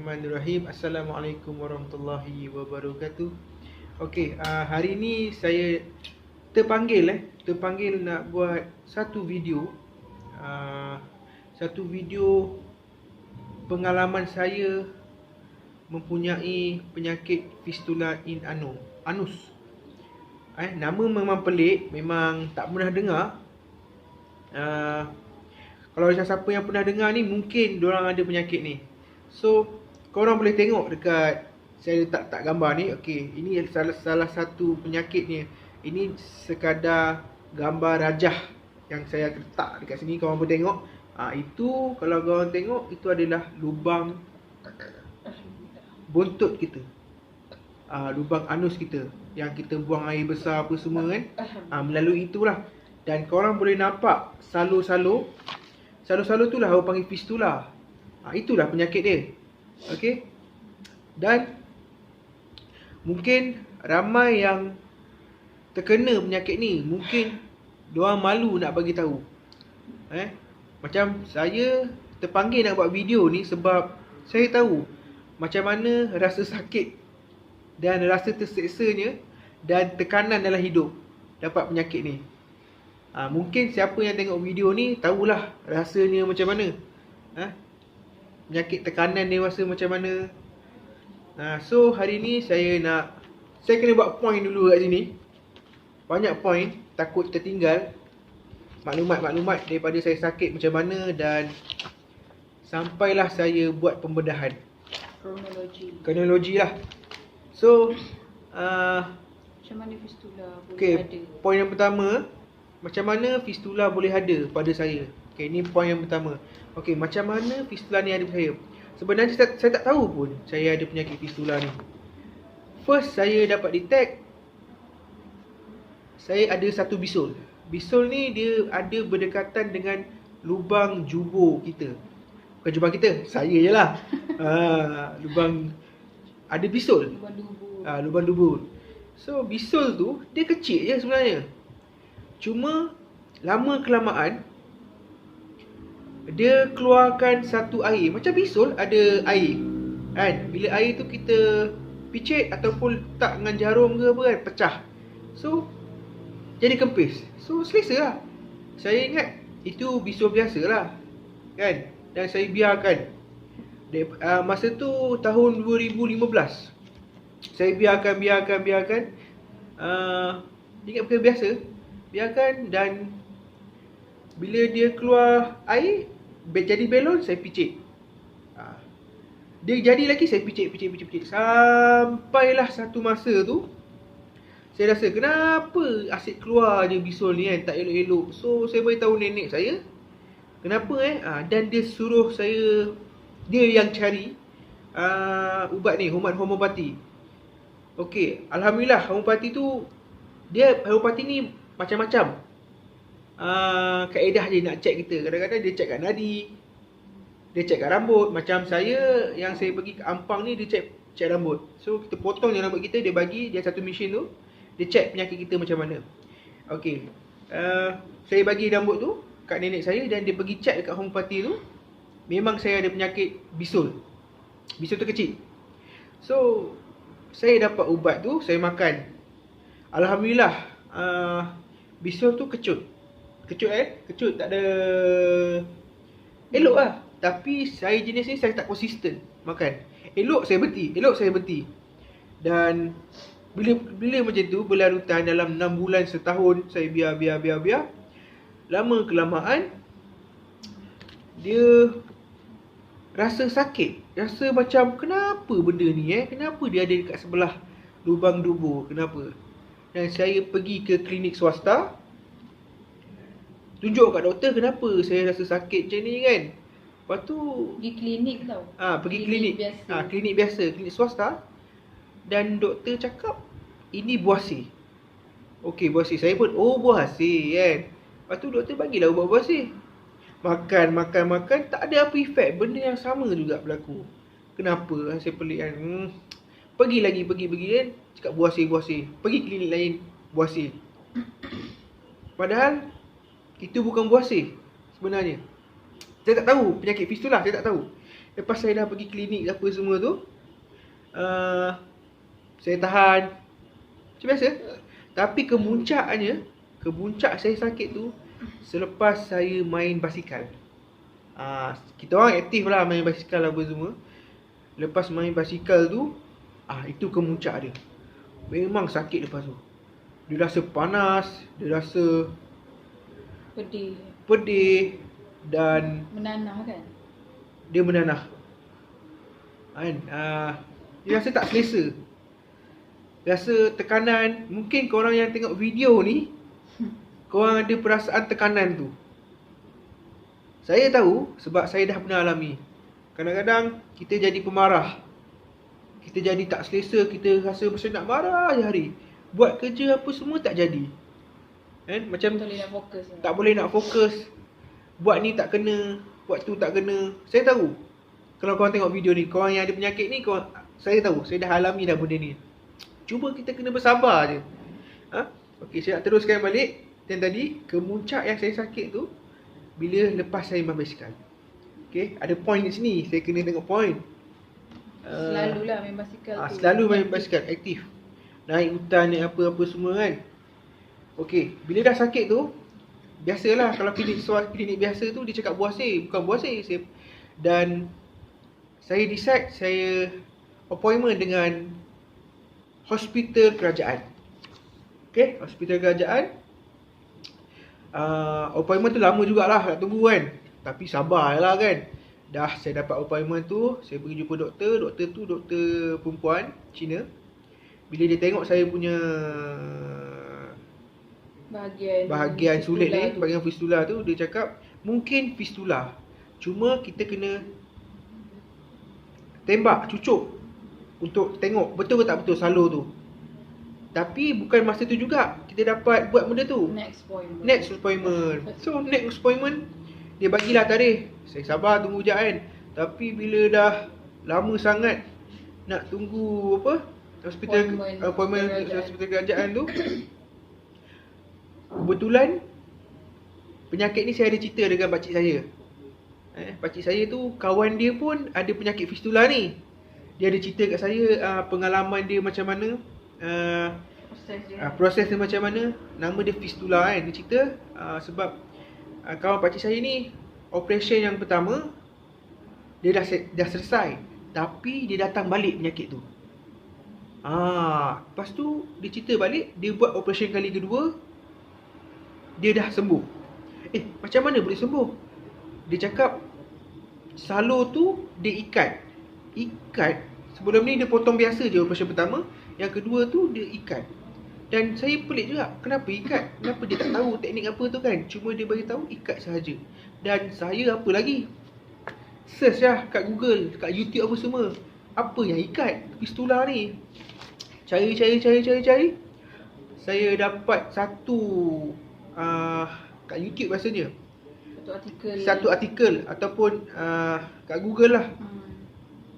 Bismillahirrahmanirrahim. Assalamualaikum warahmatullahi wabarakatuh. Okey, hari ni saya terpanggil nak buat satu video pengalaman saya mempunyai penyakit fistula in anus. Nama memang pelik, memang tak pernah dengar. Kalau siapa yang pernah dengar ni, mungkin diorang ada penyakit ni. So, korang boleh tengok dekat, saya letak gambar ni. Okey, ini salah satu penyakitnya. Ini sekadar gambar rajah yang saya letak dekat sini. Korang boleh tengok. Itu, kalau korang tengok, itu adalah lubang buntut kita. Lubang anus kita, yang kita buang air besar apa semua kan. Melalui itulah. Dan korang boleh nampak salur-salur tu lah orang panggil fistula. Itulah penyakit dia. Okey. Dan mungkin ramai yang terkena penyakit ni, mungkin diorang malu nak bagi tahu. Macam saya terpanggil nak buat video ni sebab saya tahu macam mana rasa sakit dan rasa terseksanya dan tekanan dalam hidup dapat penyakit ni. Mungkin siapa yang tengok video ni tahulah rasanya macam mana. Penyakit tekanan dia rasa macam mana. So hari ni saya kena buat point dulu kat sini. Banyak point, takut tertinggal maklumat-maklumat daripada saya sakit macam mana, dan sampailah saya buat pembedahan kronologi lah. So macam mana fistula boleh ada? Point yang pertama, macam mana fistula boleh ada pada saya. Ni point yang pertama. Macam mana fistula ni ada pada saya. Sebenarnya saya tak tahu pun saya ada penyakit fistula ni. First saya dapat detect, saya ada satu bisul. Bisul ni dia ada berdekatan dengan lubang jubur kita. Bukan jubang kita, saya je lah. Lubang, ada bisul. Lubang dubur. So bisul tu dia kecil je sebenarnya. Cuma lama kelamaan dia keluarkan satu air. Macam bisul ada air kan. Bila air tu kita picit ataupun letak dengan jarum ke apa kan, pecah. So jadi kempis. So selesa lah. Saya ingat itu bisul biasa lah kan. Dan saya biarkan. Masa tu tahun 2015. Saya biarkan. Ingat perkara biasa. Biarkan, dan bila dia keluar air jadi belon, saya picit. Dia jadi lagi, saya picit. Sampailah satu masa tu saya rasa kenapa asyik keluar je bisul ni kan, tak elok-elok. So saya beritahu nenek saya kenapa dan dia suruh saya, dia yang cari ubat ni, ubat homeopati. Alhamdulillah homeopati tu, homeopati ni macam-macam kaedah dia nak check kita. Kadang-kadang dia check kat nadi, dia check kat rambut. Macam saya, yang saya pergi ke Ampang ni, dia check rambut. So kita potong je rambut kita, dia bagi dia satu mesin tu, dia check penyakit kita macam mana. Saya bagi rambut tu kat nenek saya, dan dia pergi check dekat homeopati tu. Memang saya ada penyakit bisul. Bisul tu kecil. So saya dapat ubat tu, saya makan. Alhamdulillah, bisul tu kecut, tak ada elok lah. Tapi saya jenis ni, saya tak konsisten makan. Elok saya berhenti. Dan bila macam tu berlarutan dalam 6 bulan, setahun, saya biar. Lama kelamaan dia rasa sakit. Rasa macam kenapa benda ni kenapa dia ada dekat sebelah lubang dubur, kenapa. Dan saya pergi ke klinik swasta, tunjuk kat doktor kenapa saya rasa sakit macam ni kan. Lepas tu pergi klinik tau. Pergi klinik biasa. Klinik biasa, klinik swasta. Dan doktor cakap ini buasi. Buasi. Saya pun buasi kan. Lepas tu doktor bagilah ubat buasi. Makan, tak ada apa efek. Benda yang sama juga berlaku. Kenapa? Saya pelik kan. Pergi lagi kan. Cakap buasi. Pergi klinik lain, buasi. Padahal itu bukan buasi sebenarnya. Saya tak tahu penyakit fistula, saya tak tahu. Lepas saya dah pergi klinik apa semua tu, saya tahan macam biasa. Tapi kemuncak saya sakit tu selepas saya main basikal. Kita orang aktif lah main basikal apa semua. Lepas main basikal tu, itu kemuncak dia. Memang sakit lepas tu. Dia rasa panas, dia rasa pedih dan menanah kan. dia menanah. Kan? Dia rasa tak selesa. Rasa tekanan. Mungkin korang yang tengok video ni, korang ada perasaan tekanan tu. Saya tahu sebab saya dah pernah alami. Kadang-kadang kita jadi pemarah. Kita jadi tak selesa, kita rasa macam nak marah je hari. Buat kerja apa semua tak jadi. Kan? Macam tak boleh nak fokus. Buat ni tak kena, buat tu tak kena. Saya tahu. Kalau korang tengok video ni, korang yang ada penyakit ni, saya tahu, saya dah alami dah benda ni. Cuma kita kena bersabar je. Okey, saya nak teruskan balik. Dan tadi, kemuncak yang saya sakit tu bila lepas saya main basikal. Okey, ada point di sini. Saya kena tengok point. Selalulah main basikal tu. Selalu main basikal, aktif. Naik hutan, naik apa-apa semua kan. Okey, bila dah sakit tu, biasalah kalau klinik biasa tu dia cakap buasir, bukan buasir. Dan saya decide saya appointment dengan hospital kerajaan. Okey, hospital kerajaan. Appointment tu lama jugalah nak tunggu kan. Tapi sabarlah kan. Dah saya dapat appointment tu, saya pergi jumpa doktor. Doktor tu doktor perempuan Cina. Bila dia tengok saya punya bahagian sulit ni, bahagian fistula tu, dia cakap mungkin fistula. Cuma kita kena tembak, cucuk untuk tengok betul ke tak betul salur tu. Tapi bukan masa tu juga kita dapat buat benda tu. Next appointment. So next appointment dia bagilah tarikh. Saya sabar tunggu je kan. Tapi bila dah lama sangat nak tunggu appointment hospital kerajaan tu, kebetulan penyakit ni saya ada cerita dengan pakcik saya. Pakcik saya tu kawan dia pun ada penyakit fistula ni. Dia ada cerita kat saya pengalaman dia macam mana, proses dia macam mana. Nama dia fistula kan. Dia cerita sebab kawan pakcik saya ni operation yang pertama dia dah selesai, tapi dia datang balik penyakit tu. Lepas tu dia cerita balik, dia buat operation kali kedua, dia dah sembuh. Macam mana boleh sembuh? Dia cakap salur tu dia ikat. Sebelum ni dia potong biasa je operation pertama, yang kedua tu dia ikat. Dan saya pelik juga, kenapa ikat? Kenapa dia tak tahu teknik apa tu kan? Cuma dia bagi tahu ikat sahaja. Dan saya apa lagi? Search lah kat Google, kat YouTube apa semua. Apa yang ikat fistula ni? Cari. Saya dapat satu kat YouTube rasanya. Satu artikel ataupun kat Google lah.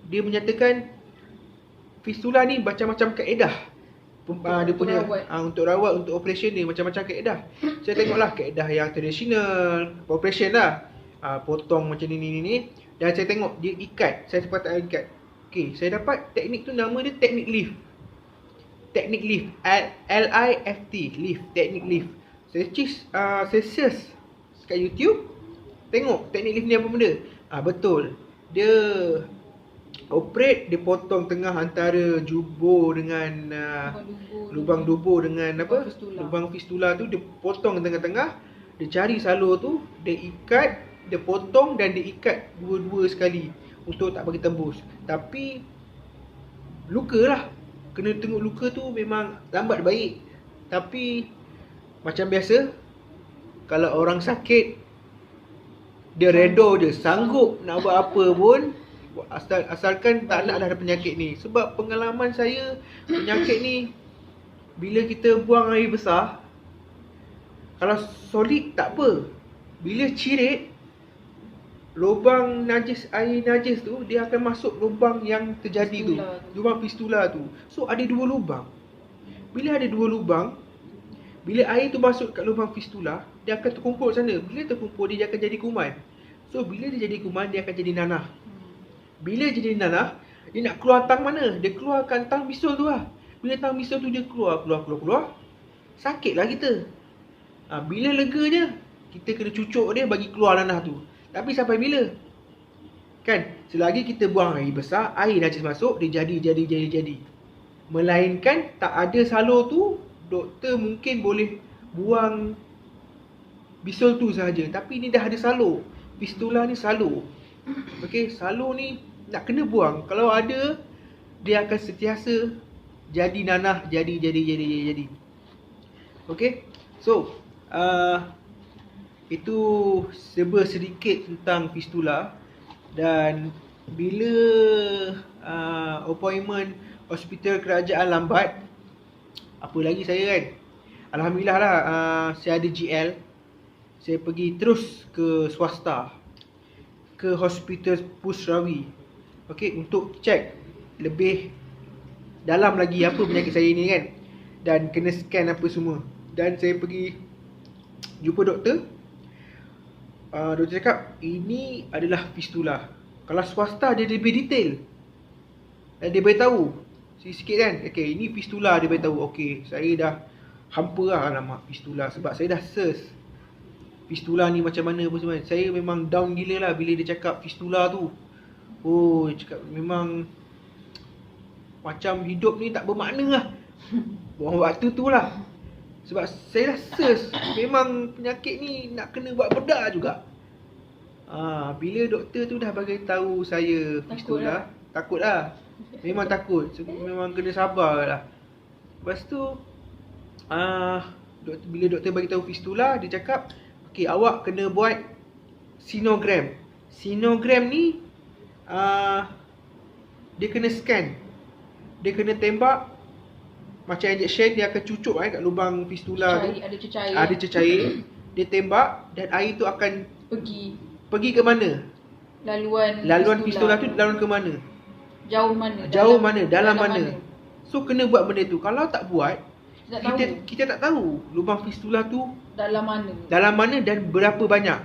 Dia menyatakan fistula ni macam-macam kaedah. Dia punya untuk rawat, untuk operation ni macam-macam kaedah. Saya tengoklah kaedah yang tradisional operation lah. Potong macam ni. Dan saya tengok dia ikat. Saya sepatutnya ikat. Okey, saya dapat teknik tu, nama dia teknik lift. Teknik lift, L-I-F-T, lift, teknik lift. Saya search kat YouTube, tengok teknik lift ni apa benda. Betul. Dia operate, dia potong tengah antara jubur dengan lubang dubur dengan lubang fistula tu, dia potong tengah-tengah, dia cari salur tu, dia ikat, dia potong dan dia ikat dua-dua sekali untuk tak bagi tembus. Tapi luka lah, kena tengok luka tu memang lambat baik. Tapi macam biasa, kalau orang sakit dia redha je, sanggup nak buat apa pun, asalkan tak nak dah ada penyakit ni. Sebab pengalaman saya, penyakit ni bila kita buang air besar, kalau solid tak apa, bila cirit, lubang najis, air najis tu dia akan masuk lubang yang terjadi lubang fistula tu. So ada dua lubang. Bila ada dua lubang, bila air tu masuk kat lubang fistula, dia akan terkumpul sana. Bila terkumpul, dia akan jadi kuman. So bila dia jadi kuman, dia akan jadi nanah. Bila jadi nanah, dia nak keluar tang mana? Dia keluarkan tang bisul tu lah. Bila tang bisul tu dia keluar, sakitlah kita. Bila lega je, kita kena cucuk dia bagi keluar nanah tu. Tapi sampai bila? Kan, selagi kita buang air besar, air najis masuk, dia jadi. Melainkan tak ada salur tu, doktor mungkin boleh buang bisul tu sahaja. Tapi ni dah ada salur. Fistula ni salur. Okey, salur ni nak kena buang. Kalau ada, dia akan sentiasa jadi nanah, jadi. Okey. So, itu sedikit tentang fistula. Dan bila appointment hospital kerajaan lambat, apa lagi saya kan, alhamdulillah lah, saya ada GL. Saya pergi terus ke swasta, ke Hospital Pusrawi, okey, untuk cek lebih dalam lagi apa penyakit saya ni kan, dan kena scan apa semua. Dan saya pergi jumpa doktor. Doktor cakap ini adalah fistula. Kalau swasta dia lebih detail, dan dia beritahu sikit-sikit kan, okey, ini fistula, dia beritahu. Okey, saya dah hampa lah alamak fistula, sebab saya dah search fistula ni macam mana apa semua. Saya memang down gila lah bila dia cakap fistula tu. Oh, cakap memang macam hidup ni tak bermakna lah. Buang waktu tu lah. Sebab saya dah search, memang penyakit ni nak kena buat bedah juga. Bila doktor tu dah bagi tahu saya fistula, takut lah. Memang takut. Memang kena sabar lah. Lepas tu bila doktor bagi tahu fistula, dia cakap, okey, awak kena buat sinogram. Sinogram ni dia kena scan. Dia kena tembak macam injection, dia akan cucuk kat lubang fistula tu. Ada cecair. Dia tembak dan air tu akan pergi ke mana? Laluan fistula tu laluan ke mana? Jauh mana? Dalam mana? So kena buat benda tu. Kalau tak buat, kita tak tahu lubang fistula tu dalam mana dan berapa banyak.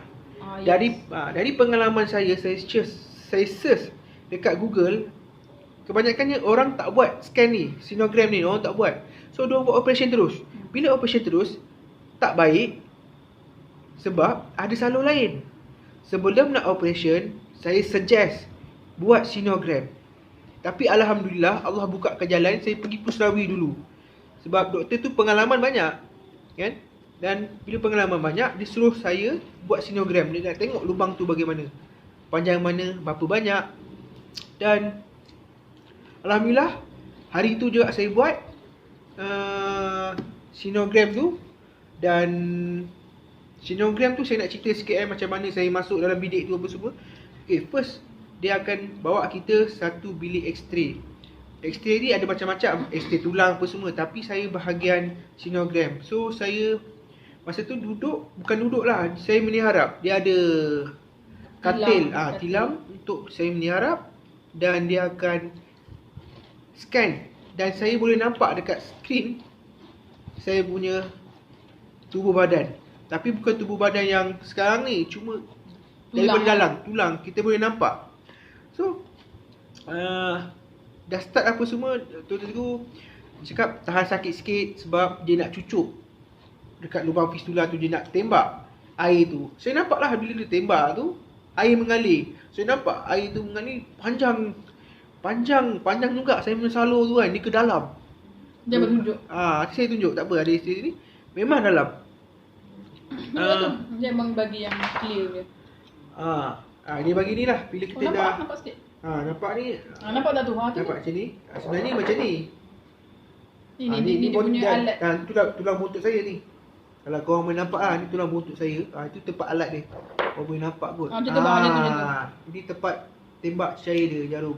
Dari pengalaman saya search dekat Google, kebanyakannya orang tak buat scan ni, sinogram ni, orang tak buat. So diorang buat operation terus. Bila operation terus, tak baik sebab ada salur lain. Sebelum nak operation, saya suggest buat sinogram. Tapi alhamdulillah Allah buka ke jalan, saya pergi Pusrawi dulu. Sebab doktor tu pengalaman banyak, kan? Dan bila pengalaman banyak, dia suruh saya buat sinogram. Dia nak tengok lubang tu bagaimana, panjang mana, berapa banyak. Dan alhamdulillah hari tu juga saya buat sinogram tu. Dan sinogram tu saya nak cerita sikit macam mana saya masuk dalam bilik tu apa semua. Okay, first dia akan bawa kita satu bilik X-ray. X-ray ni ada macam-macam, X-ray tulang apa semua, tapi saya bahagian sinogram. So saya masa tu bukan duduk lah, saya meniharap. Dia ada katil, tilam untuk saya meniharap. Dan dia akan scan. Dan saya boleh nampak dekat skrin saya punya tubuh badan. Tapi bukan tubuh badan yang sekarang ni, cuma daripada dalam tulang kita boleh nampak. So dah start apa semua, doktor tu cakap tahan sakit sikit sebab dia nak cucuk dekat lubang fistula tu, dia nak tembak air tu. Saya nampak lah bila dia tembak tu, air mengalir. Saya nampak air tu mengalir panjang juga. Saya punya salur tu kan, dia ke dalam. Dia bertunjuk. Saya tunjuk, tak apa, ada isteri ni memang dalam. Dia memang bagi yang clear dia. Dia bagi ni lah. Bila kita nampak sikit. Nampak ni. Nampak tak tu? Nampak macam ni. Sebenarnya macam ni. Ini dia punya alat. Tulang buntut saya ni. Kalau korang boleh nampak ni tulang buntut saya. Itu tempat alat dia. Korang boleh nampak kot. Ini tempat tembak cecair dia, jarum.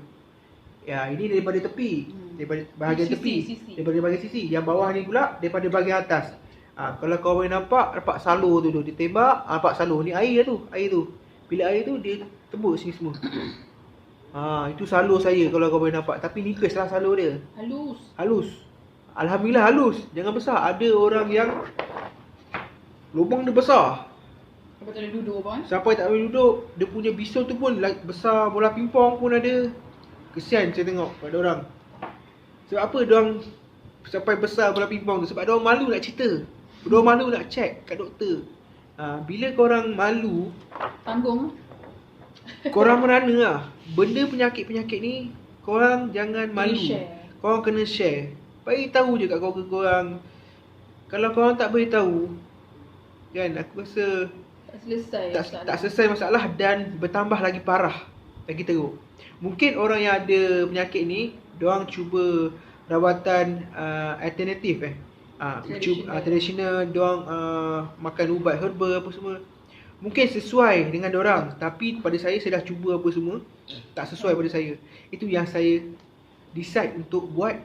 Ya, ini daripada tepi. Daripada bahagian tepi. Daripada bahagian sisi. Yang bawah ni pula daripada bahagian atas. Kalau kau boleh nampak salur tu dia tembak, nampak salur ni air tu. Bila air tu dia tembus sini semua. Itu salur saya kalau kau boleh nampak. Tapi nipis lah salur dia. Halus. Alhamdulillah halus. Jangan besar. Ada orang yang lubang dia besar. Apa tak boleh duduk bang? Sampai tak boleh duduk. Dia punya bisul tu pun besar bola pingpong pun ada. Kesian saya tengok pada orang. Sebab apa diorang sampai besar bola pingpong tu? Sebab diorang malu nak cerita. Diorang malu nak check kat doktor. Bila korang malu, Tanggung. korang merana lah. Benda penyakit-penyakit ni korang jangan malu. share. Korang kena share. Bagi tahu je kat keluarga korang. Kalau korang tak beritahu, kan, aku rasa Tak selesai. tak selesai masalah dan bertambah lagi parah, lagi teruk. Mungkin orang yang ada penyakit ni, diorang cuba rawatan alternatif tradisional, diorang makan ubat herba apa semua. Mungkin sesuai dengan diorang, tapi pada saya dah cuba apa semua, tak sesuai pada saya. Itu yang saya decide untuk buat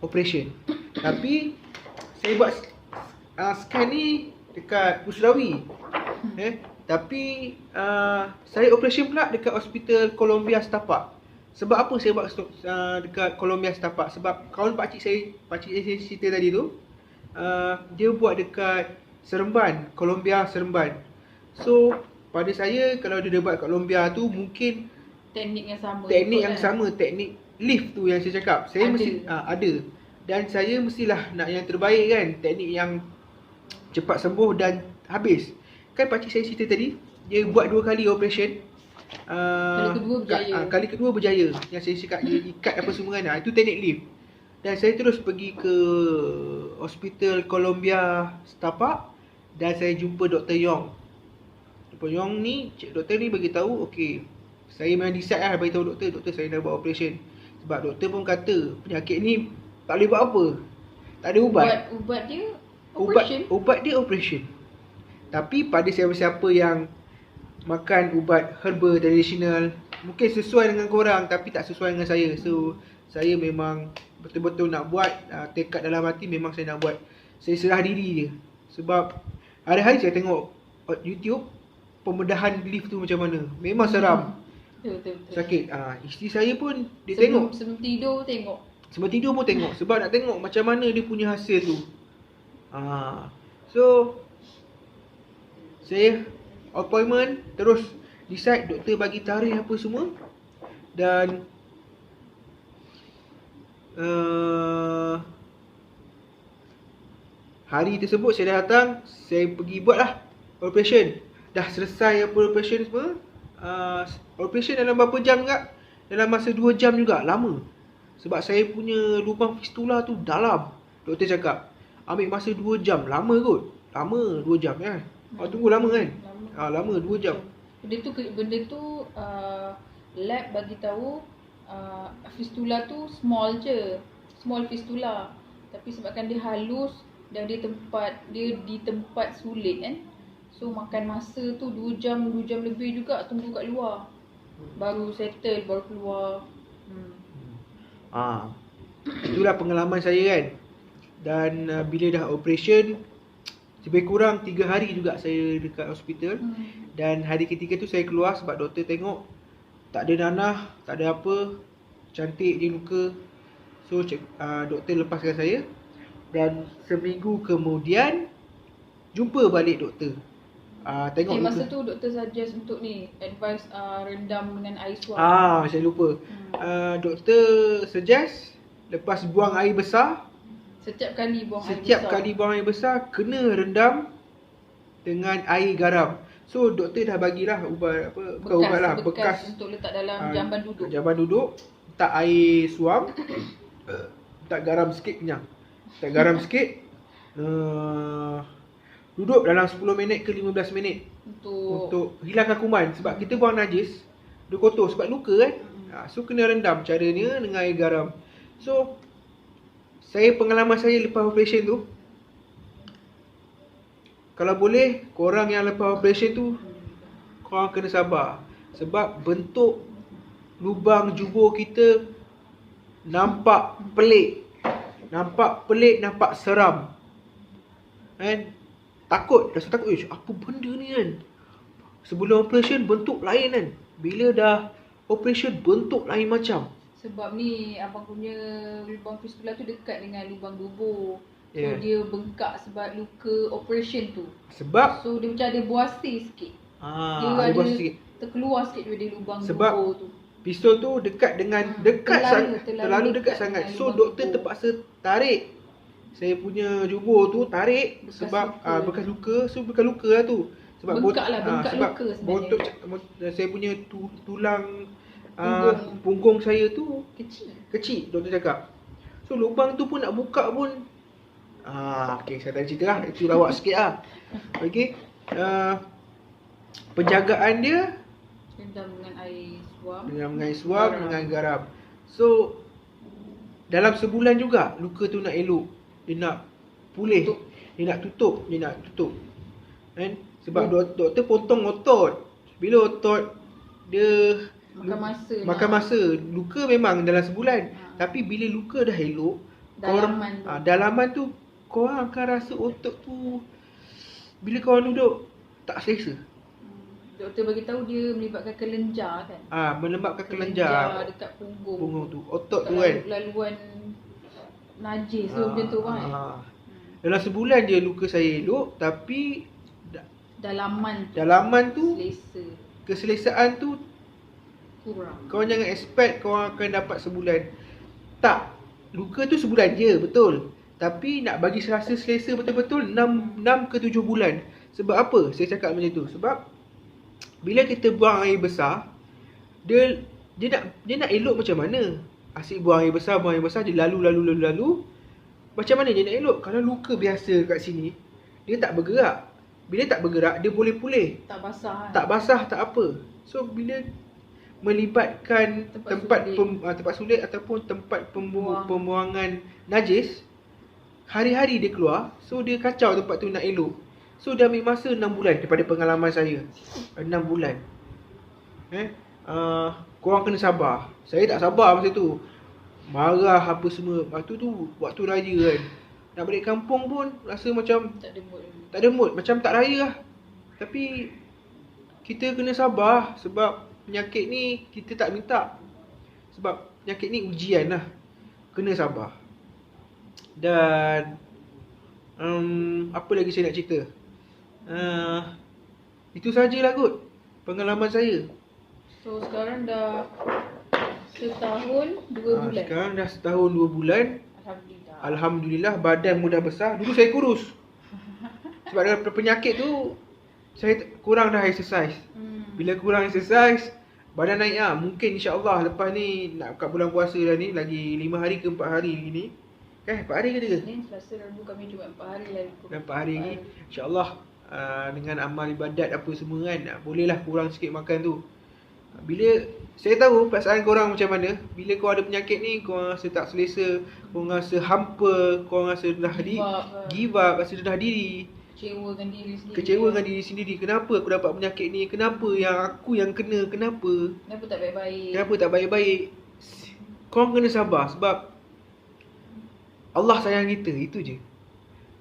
operation. Tapi saya buat scan ni dekat Pusrawi. Tapi saya operation pula dekat Hospital Columbia Setapak. Sebab apa saya buat dekat Columbia Setapak? Sebab kawan pakcik saya cerita tadi tu, dia buat dekat Seremban, Columbia Seremban. So pada saya, kalau dia buat kat Columbia tu, mungkin Teknik yang sama. teknik lift tu yang saya cakap. Saya mesti ada. Dan saya mestilah nak yang terbaik kan, teknik yang cepat sembuh dan habis. Kan pakcik saya cerita tadi, dia buat 2 kali operation. Kali kedua berjaya. Kali kedua berjaya. Yang saya cakap dia ikat apa semua kan. Itu teknik lift. Dan saya terus pergi ke Hospital Columbia Setapak dan saya jumpa Dr. Yong. Dr. Yong ni, doktor ni bagi tahu, okey, saya memang decide lah bagi tahu doktor saya nak buat operation. Sebab doktor pun kata penyakit ni tak boleh buat apa. Tak ada ubat. Ubat dia operation. Ubat dia operation. Tapi pada siapa-siapa yang makan ubat herba tradisional, mungkin sesuai dengan korang tapi tak sesuai dengan saya. So saya memang betul-betul nak buat, tekad dalam hati memang saya nak buat. Saya serah diri je. Sebab hari-hari saya tengok YouTube pembedahan lift tu macam mana. Memang seram. Betul. Sakit. Isteri saya pun dia tengok. Sebelum tidur tengok. Sebelum tidur pun tengok. Sebab nak tengok macam mana dia punya hasil tu. So saya appointment, terus decide doktor bagi tarikh apa semua. Dan hari tersebut saya dah datang, saya pergi buat lah operation. Dah selesai apa operation semua. Operation dalam berapa jam juga? Dalam masa 2 jam juga, lama. Sebab saya punya lubang fistula tu dalam. Doktor cakap ambil masa 2 jam, lama kot. Lama 2 jam kan. Tunggu lama kan? Lama 2 jam. Benda tu lab bagi tahu fistula tu small je. Small fistula. Tapi sebabkan dia halus dan dia di tempat sulit kan. So makan masa tu 2 jam lebih juga tunggu kat luar. Baru settle, baru keluar. Itulah pengalaman saya kan. Dan bila dah operation, lebih kurang 3 hari juga saya dekat hospital. Dan hari ketiga tu saya keluar sebab doktor tengok tak ada nanah, tak ada apa, cantik je luka. So doktor lepaskan saya. Dan seminggu kemudian jumpa balik doktor. Tengok Masa tu doktor suggest untuk ni advice rendam dengan air suam. Saya lupa. Doktor suggest lepas buang air besar, Setiap kali buang air besar kena rendam dengan air garam. So doktor dah bagilah ubat apa, bukan ubat lah, bekas untuk letak dalam jamban duduk. Jamban duduk, letak air suam, letak garam sikit, kenyang. Letak garam sikit. Duduk dalam 10 minit ke 15 minit untuk hilangkan kuman. Sebab kita buang najis, dia kotor sebab luka kan. So kena rendam, caranya dengan air garam. So pengalaman saya lepas operation tu, kalau boleh korang yang lepas operation tu, korang kena sabar. Sebab bentuk lubang jubur kita nampak pelik, nampak seram kan. Rasa takut, apa benda ni kan. Sebelum operation bentuk lain kan, bila dah operation bentuk lain macam. Sebab ni abang punya lubang fistula tu dekat dengan lubang dubur. So dia bengkak sebab luka operation tu. Sebab So dia macam ada buasir sikit. Dia ada ada buat sikit. terkeluar sikit daripada lubang Sebab dubur tu. pistol tu dekat dengan terlalu dekat sangat. dengan So lubang doktor dubur. terpaksa tarik saya punya jubur tu, tarik Bekas sebab luka. bekas luka. So bekas luka lah tu. Sebab Bengkak lah, bengkak sebab luka sebenarnya. saya punya tulang Punggung. punggung saya tu Kecil. kecil, doktor cakap. So lubang tu pun nak buka pun okey, saya tak cerita lah. Itu lawak sikit lah. Okey. Penjagaan dia Rendam dengan air suam. dengan air suam, Garam. dengan garam. So dalam sebulan juga luka tu nak elok. Dia nak pulih. Tutup. Dia nak tutup. Kan? Sebab doktor potong otot. Bila otot dia Makan masa. Luka memang dalam sebulan. Tapi bila luka dah elok, Dalaman tu. dalaman tu korang akan rasa otot tu bila korang duduk tak selesa. Doktor bagi tahu dia melibatkan kelenjar kan. Melembabkan kelenjar dekat punggung. punggung tu, otot Dekat tu kan. laluan najis tu macam tu kan. Dalam sebulan je luka saya elok, tapi Dalaman tu selesa keselesaan tu kurang. korang jangan expect korang akan dapat sebulan. Tak, luka tu sebulan je, betul. Tapi nak bagi rasa selesa betul-betul 6 ke 7 bulan. Sebab apa saya cakap macam tu? Sebab bila kita buang air besar, dia nak elok macam mana? Asyik buang air besar, dia lalu. Macam mana dia nak elok? Kalau luka biasa kat sini, dia tak bergerak. Bila tak bergerak, dia boleh pulih. Tak basah kan? Tak basah, tak apa. So bila melibatkan tempat sulit ataupun tempat pembuangan najis, hari-hari dia keluar, so dia kacau tempat tu nak elok. So dia ambil masa 6 bulan daripada pengalaman saya. 6 bulan. Korang kena sabar. Saya tak sabar masa tu. Marah apa semua. Waktu tu waktu raya kan. Nak balik kampung pun rasa macam Tak tak ada mood. ada mood, macam tak raya lah. Tapi kita kena sabar sebab penyakit ni kita tak minta. Sebab penyakit ni ujian lah. Kena sabar. Dan apa lagi saya nak cerita? Itu sajalah kot pengalaman saya. So sekarang dah setahun 2 bulan. Sekarang dah setahun 2 bulan. Alhamdulillah. Alhamdulillah badan mudah besar. Dulu saya kurus. Sebab dalam penyakit tu saya kurang dah exercise. Bila kurang exercise, badan naik lah. Mungkin insya-Allah lepas ni nak kat bulan puasa dah ni, lagi 5 hari ke 4 hari lagi ni. 4 hari ke 3? Senin, Selasa, Rabu, Khamis, Jumaat 4 hari lagi. Dan 4 hari lagi insya-Allah dengan amal ibadat apa semua kan, bolehlah kurang sikit makan tu. Bila saya tahu perasaan korang macam mana. Bila kau ada penyakit ni, kau rasa tak selesa, kau rasa hampa, kau rasa dah give up, rasa dah diri, kecewa dengan diri sendiri. Kenapa aku dapat penyakit ni? Kenapa yang aku yang kena? Kenapa tak baik-baik? Kenapa tak baik-baik? Korang kena sabar sebab Allah sayang kita, itu je.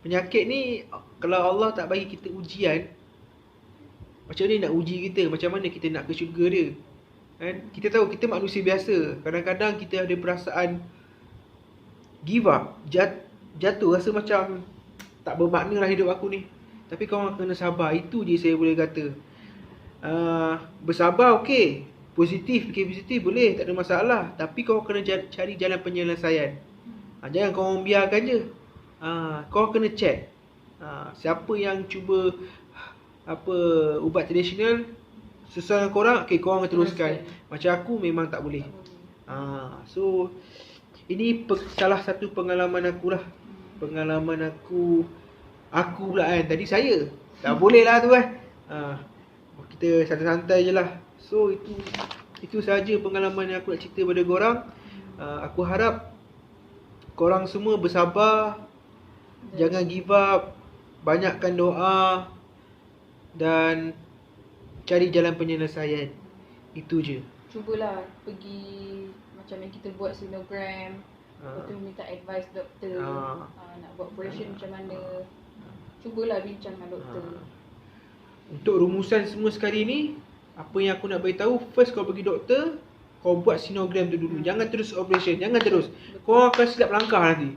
Penyakit ni kalau Allah tak bagi kita ujian, macam mana nak uji kita? Macam mana kita nak ke syurga dia? Kan? Kita tahu kita manusia biasa. Kadang-kadang kita ada perasaan give up, jatuh, rasa macam tak bermakna lah hidup aku ni. Tapi korang kena sabar. Itu je saya boleh kata. Bersabar okey. Positif, fikir positif boleh, tak ada masalah. Tapi korang kena cari jalan penyelesaian. Jangan korang biarkan je. Korang kena check. Siapa yang cuba ubat tradisional sesuai dengan korang, okey, korang akan teruskan. Macam aku memang tak boleh. So ini salah satu pengalaman aku lah. Pengalaman aku pula kan. Tadi saya tak boleh lah tu kan. Kita santai-santai je lah. So itu saja pengalaman yang aku nak cerita pada korang. Aku harap korang semua bersabar, jangan give up, banyakkan doa dan cari jalan penyelesaian. Itu je. Cubalah pergi macam yang kita buat sinogram. Lepas tu minta advice doktor. Nak buat operation macam mana. Cubalah bincang dengan doktor. Untuk rumusan semua sekali ni, apa yang aku nak beritahu, first kau pergi doktor, kau buat sinogram tu dulu. Jangan terus operation, jangan terus. Kau akan silap langkah nanti.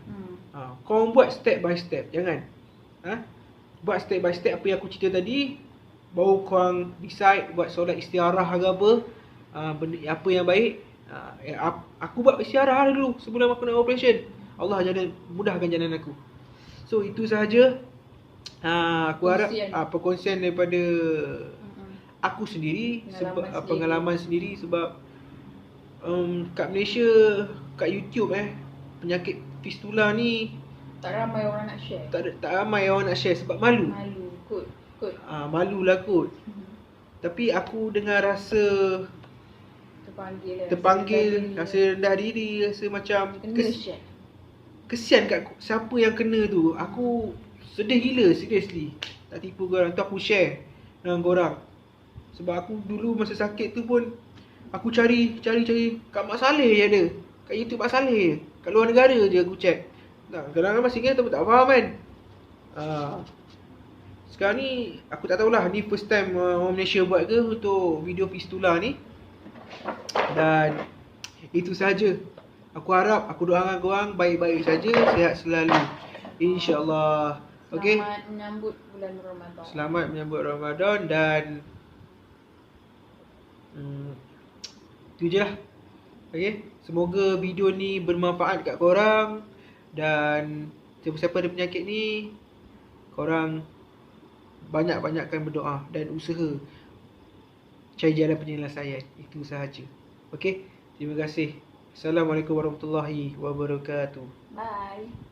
korang buat step by step. Jangan buat step by step apa yang aku cerita tadi, baru korang decide buat solat istiarah ke apa, benda apa yang baik. Aku buat istiarah dulu sebelum aku nak operation. Allah mudahkan jalan aku. So itu sahaja. Aku harap perkongsian daripada aku sendiri, pengalaman sendiri. Sebab kat Malaysia, kat YouTube penyakit fistula ni tak ramai orang nak share. Tak ramai orang nak share sebab malu. Kot. Malulah kot. Tapi aku dengan rasa terpanggil, rasa rendah diri, rasa macam kesian kat siapa yang kena tu. Aku sedih gila, seriously. Tak tipu korang. Tu aku share dengan korang. Sebab aku dulu masa sakit tu pun aku cari kat Mak Saleh je ada. Kat YouTube Mak Saleh je. Kat luar negara je aku check. Kadang-kadang masih ingat tapi tak faham kan. Sekarang ni aku tak tahulah ni first time orang Malaysia buat ke untuk video fistula ni. Dan itu sahaja. Aku harap, aku doakan korang baik-baik saja, sihat selalu, InsyaAllah. Okay. Selamat menyambut bulan Ramadan. Selamat menyambut Ramadan. Dan itu je lah. Okay. Semoga video ni bermanfaat kat korang. Dan siapa-siapa ada penyakit ni, korang banyak-banyakkan berdoa dan usaha cari jalan penyelesaian. Itu sahaja. Okay. Terima kasih. Assalamualaikum warahmatullahi wabarakatuh. Bye.